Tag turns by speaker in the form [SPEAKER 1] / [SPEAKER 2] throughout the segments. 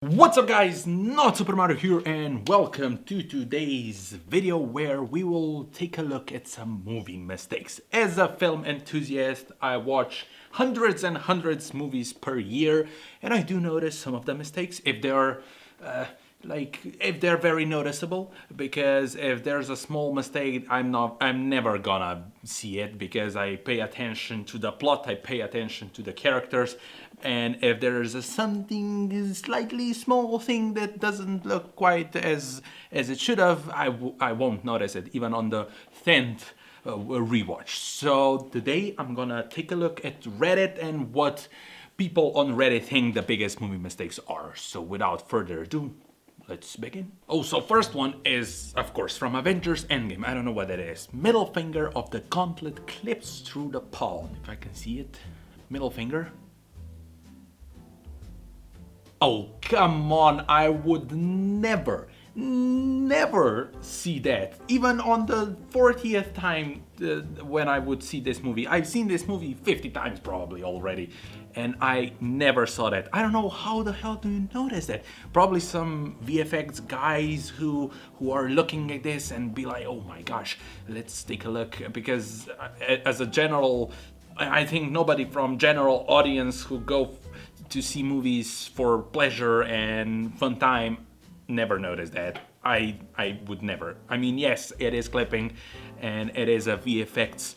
[SPEAKER 1] What's up guys, not Super Mario here and welcome to today's video where we will take a look at some movie mistakes. As a film enthusiast, I watch hundreds and hundreds movies per year and I do notice some of the mistakes if they are if they're very noticeable, because if there's a small mistake, I'm never gonna see it because I pay attention to the plot, I pay attention to the characters, and if there's something slightly small thing that doesn't look quite as it should have, I won't notice it even on the 10th rewatch. So today I'm gonna take a look at Reddit and what people on Reddit think the biggest movie mistakes are. So without further ado, let's begin. Oh, so first one is, of course, from Avengers Endgame. I don't know what that is. Middle finger of the gauntlet clips through the palm. If I can see it. Middle finger. Oh, come on. I would never see that. Even on the 40th time when I would see this movie. I've seen this movie 50 times probably already. And I never saw that. I don't know how the hell do you notice that. Probably some VFX guys who are looking at this and be like, oh my gosh, let's take a look. Because as a general, I think nobody from general audience who go to see movies for pleasure and fun time never noticed that. I would never. I mean, yes, it is clipping and it is a VFX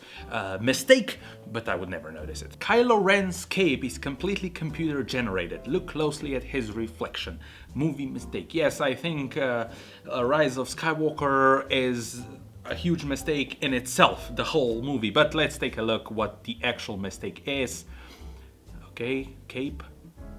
[SPEAKER 1] mistake, but I would never notice it. Kylo Ren's cape is completely computer generated. Look closely at his reflection. Movie mistake. Yes, I think Rise of Skywalker is a huge mistake in itself, the whole movie. But let's take a look what the actual mistake is. Okay, cape.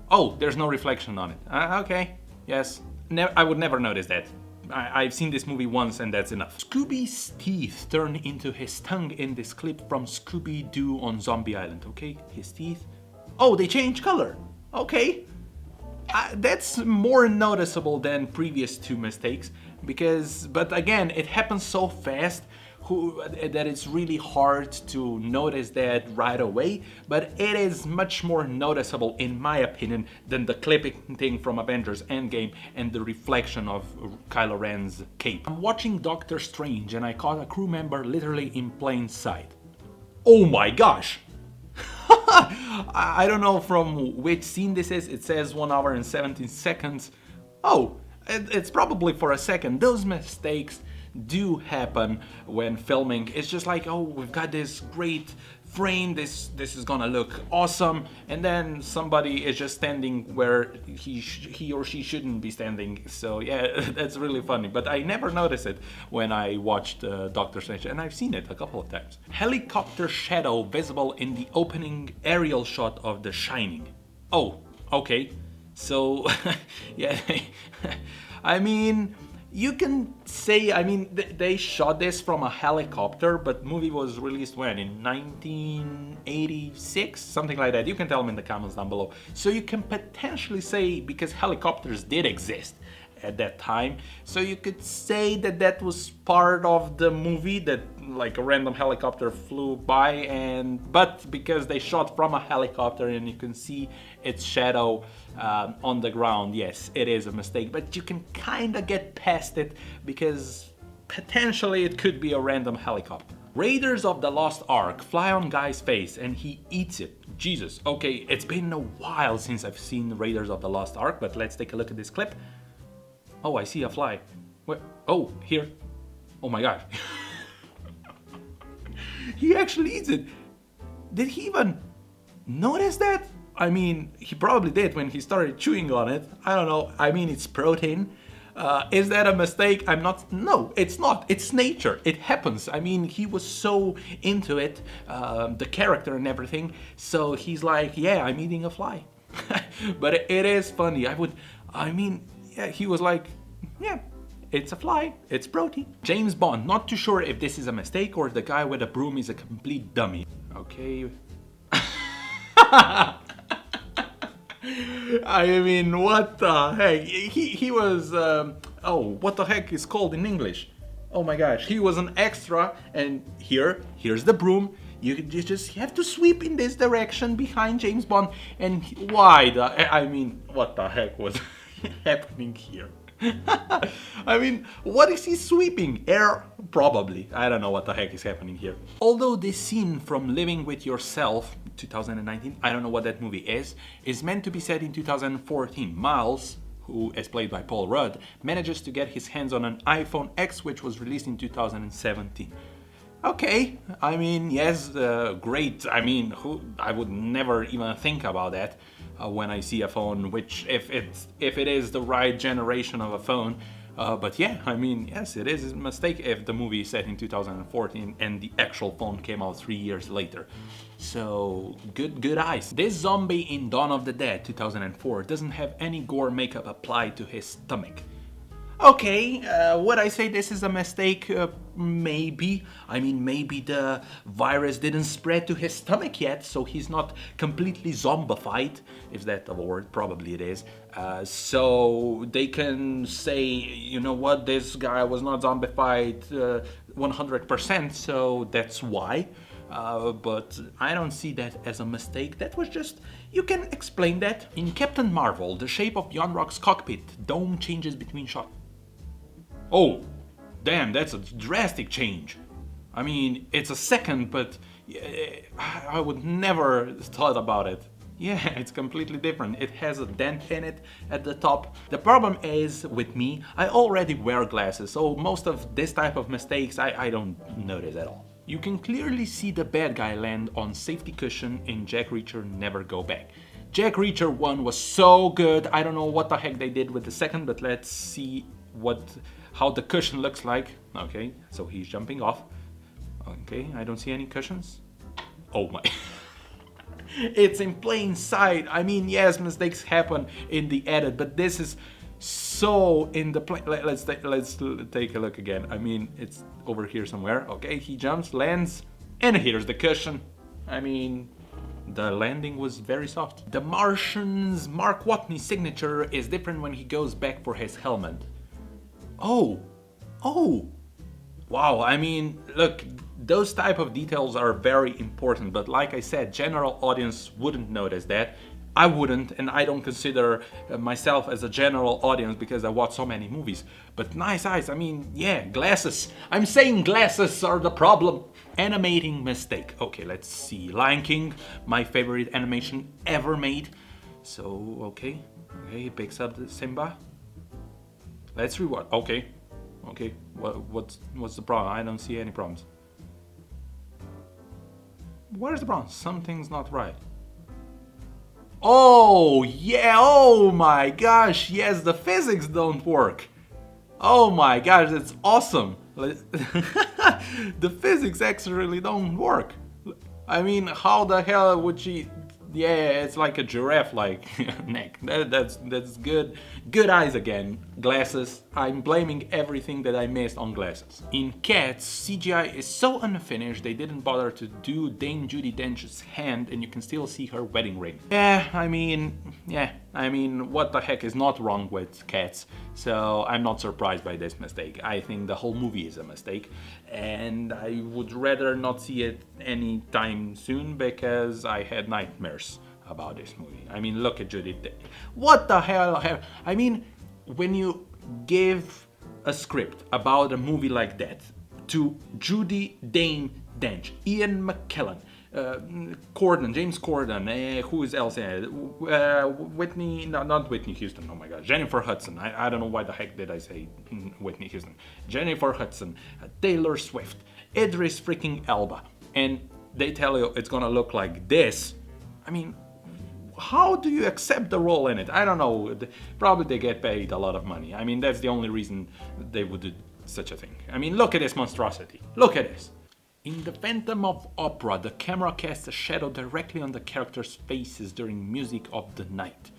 [SPEAKER 1] Oh, there's no reflection on it. Okay, yes. I would never notice that. I've seen this movie once and that's enough. Scooby's teeth turn into his tongue in this clip from Scooby-Doo on Zombie Island. Okay, his teeth. Oh, they change color. Okay. That's more noticeable than previous two mistakes but again, it happens so fast that it's really hard to notice that right away, but it is much more noticeable in my opinion than the clipping thing from Avengers Endgame and the reflection of Kylo Ren's cape. I'm watching Doctor Strange and I caught a crew member literally in plain sight. Oh my gosh! I don't know from which scene this is. It says 1 hour and 17 seconds. Oh, it's probably for a second. Those mistakes do happen when filming. It's just like, oh, we've got this great frame, this is gonna look awesome, and then somebody is just standing where he or she shouldn't be standing. So yeah, that's really funny, but I never noticed it when I watched Doctor Strange, and I've seen it a couple of times. Helicopter shadow visible in the opening aerial shot of The Shining. Oh, okay, so yeah. I mean, you can say, I mean, they shot this from a helicopter, but movie was released when? In 1986? Something like that. You can tell me in the comments down below. So you can potentially say, because helicopters did exist at that time, so you could say that that was part of the movie, that like a random helicopter flew by, but because they shot from a helicopter and you can see its shadow on the ground, yes, it is a mistake, but you can kind of get past it because potentially it could be a random helicopter. Raiders of the Lost Ark fly on guy's face and he eats it. Jesus, okay, it's been a while since I've seen Raiders of the Lost Ark, but let's take a look at this clip. Oh, I see a fly. Where? Oh, here. Oh my gosh. He actually eats it. Did he even notice that? I mean, he probably did when he started chewing on it. I don't know. I mean, it's protein. Is that a mistake? I'm not. No, it's not. It's nature. It happens. I mean, he was so into it, the character and everything. So he's like, yeah, I'm eating a fly. But it is funny. Yeah, he was like, yeah, it's a fly, it's protein. James Bond, not too sure if this is a mistake or if the guy with a broom is a complete dummy. Okay. I mean, what the heck? He was, oh, what the heck is called in English? Oh my gosh, he was an extra, and here's the broom. You just have to sweep in this direction behind James Bond, and why the? I mean, what the heck was? happening here? I mean, what is he sweeping? Air? Probably. I don't know what the heck is happening here. Although this scene from Living with Yourself, 2019, I don't know what that movie is meant to be set in 2014. Miles, who is played by Paul Rudd, manages to get his hands on an iPhone X, which was released in 2017. Okay, I mean, yes, great. I mean, I would never even think about that when I see a phone, which if it is the right generation of a phone. But yeah, I mean, yes, it is a mistake if the movie is set in 2014 and the actual phone came out 3 years later. So good eyes. This zombie in Dawn of the Dead 2004 doesn't have any gore makeup applied to his stomach. Okay, would I say this is a mistake? Maybe. I mean, maybe the virus didn't spread to his stomach yet, so he's not completely zombified. If that's a word, probably it is. So they can say, you know what, this guy was not zombified 100%, so that's why. But I don't see that as a mistake. That was just, you can explain that. In Captain Marvel, the shape of John Rock's cockpit dome changes between shots. Oh, damn, that's a drastic change. I mean, it's a second, but I would never thought about it. Yeah, it's completely different. It has a dent in it at the top. The problem is, with me, I already wear glasses, so most of this type of mistakes I don't notice at all. You can clearly see the bad guy land on safety cushion in Jack Reacher Never Go Back. Jack Reacher 1 was so good. I don't know what the heck they did with the second, but let's see how the cushion looks like. Okay, so he's jumping off. Okay, I don't see any cushions. Oh my. It's in plain sight. I mean, yes, mistakes happen in the edit, but this is so in the plain. Let's take a look again. I mean, it's over here somewhere. Okay, he jumps, lands, and here's the cushion. I mean, the landing was very soft. The Martian's Mark Watney signature is different when he goes back for his helmet. Oh, wow. I mean, look, those type of details are very important, but like I said, general audience wouldn't notice that. I wouldn't, and I don't consider myself as a general audience because I watch so many movies. But nice eyes, I mean, yeah, glasses. I'm saying glasses are the problem. Animating mistake. Okay, let's see. Lion King, my favorite animation ever made. So, okay, he picks up the Simba. Let's rewatch. Okay. What's the problem? I don't see any problems. Where's the problem? Something's not right. Oh yeah! Oh my gosh! Yes, the physics don't work. Oh my gosh, that's awesome. The physics actually don't work. I mean, how the hell would she? Yeah, it's like a giraffe-like neck. That's good. Good eyes again. Glasses. I'm blaming everything that I missed on glasses. In Cats, CGI is so unfinished they didn't bother to do Dame Judi Dench's hand, and you can still see her wedding ring. I mean, what the heck is not wrong with Cats? So I'm not surprised by this mistake. I think the whole movie is a mistake, and I would rather not see it anytime soon because I had nightmares about this movie. I mean, look at Judi. What the hell? I mean, when you give a script about a movie like that to Judi Dench, Ian McKellen, James Corden, who is else? Whitney, no, not Whitney Houston. Oh my God, Jennifer Hudson. I don't know why the heck did I say Whitney Houston. Jennifer Hudson, Taylor Swift, Idris freaking Elba, and they tell you it's gonna look like this. I mean, how do you accept the role in it? I don't know. Probably they get paid a lot of money. I mean, that's the only reason they would do such a thing. I mean, look at this monstrosity. Look at this. In The Phantom of Opera, the camera casts a shadow directly on the characters' faces during Music of the Night.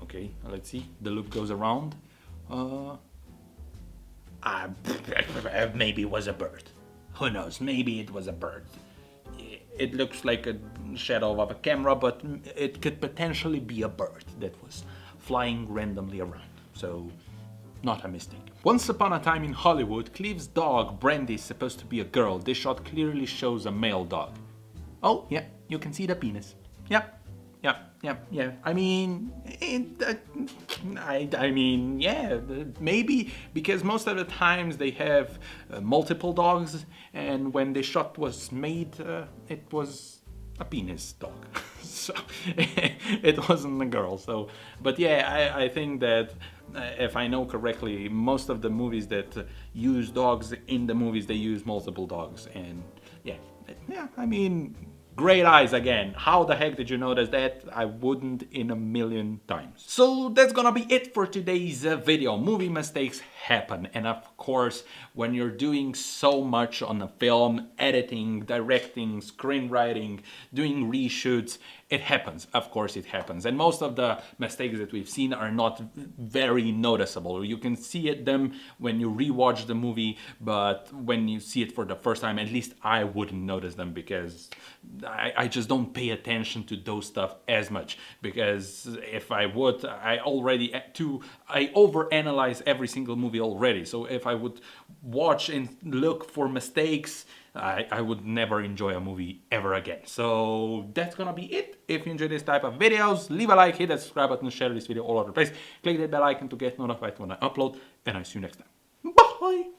[SPEAKER 1] Okay, let's see. The loop goes around. Maybe it was a bird. Who knows? Maybe it was a bird. It looks like a shadow of a camera, but it could potentially be a bird that was flying randomly around. So, not a mistake. Once upon a time in Hollywood, Cleve's dog, Brandy, is supposed to be a girl. This shot clearly shows a male dog. Oh, yeah, you can see the penis. Yep. I mean, I mean, yeah, maybe because most of the times they have multiple dogs, and when the shot was made, it was a penis dog, so it wasn't a girl. So, but yeah, I think that if I know correctly, most of the movies that use dogs in the movies they use multiple dogs, and yeah, yeah. I mean, great eyes again. How the heck did you notice that? I wouldn't in a million times. So that's gonna be it for today's video. Movie mistakes happen. And of course, when you're doing so much on a film, editing, directing, screenwriting, doing reshoots, it happens. Of course it happens. And most of the mistakes that we've seen are not very noticeable. You can see them when you rewatch the movie, but when you see it for the first time, at least I wouldn't notice them because I just don't pay attention to those stuff as much. Because if I would, I overanalyze every single movie already. So if I would watch and look for mistakes, I would never enjoy a movie ever again. So that's gonna be it. If you enjoy this type of videos, leave a like, hit that subscribe button, share this video all over the place. Click that bell icon to get notified when I upload, and I see you next time. Bye!